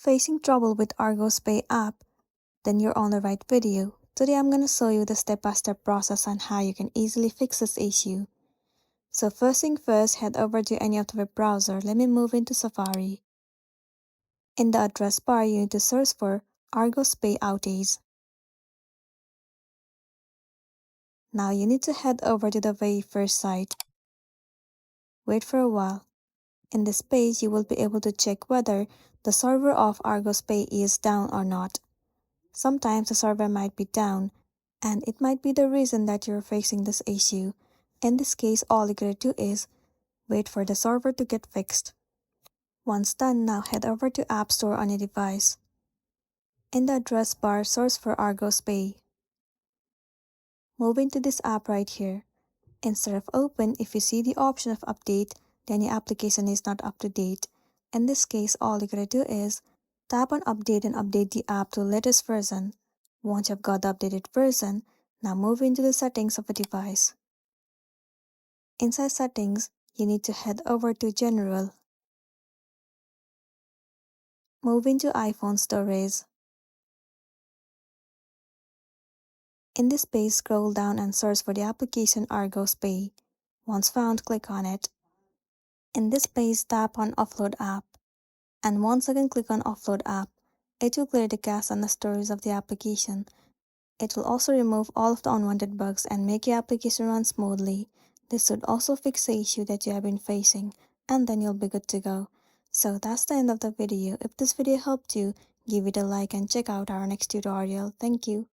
Facing trouble with Argos Pay app? Then you're on the right video. Today I'm gonna show you the step-by-step process on how you can easily fix this issue. So first thing first, head over to any of the web browser. Let me move into Safari. In the address bar, you need to search for Argos Pay outage. Now you need to head over to the very first site. Wait for a while. In this page, you will be able to check whether the server of Argos Pay is down or not. Sometimes the server might be down, and it might be the reason that you're facing this issue. In this case, all you gotta do is wait for the server to get fixed. Once done, now head over to App Store on your device. In the address bar, search for Argos Pay. Move into this app right here. Instead of open, if you see the option of update, then your application is not up to date. In this case, all you gotta do is tap on update and update the app to latest version. Once you've got the updated version, now move into the settings of the device. Inside settings, you need to head over to general. Move into iPhone storage. In this page, scroll down and search for the application Argos Pay. Once found, click on it. In this page, tap on Offload App. And once again click on Offload App. It will clear the cache and the storage of the application. It will also remove all of the unwanted bugs and make your application run smoothly. This should also fix the issue that you have been facing, and then you'll be good to go. So that's the end of the video. If this video helped you, give it a like and check out our next tutorial. Thank you.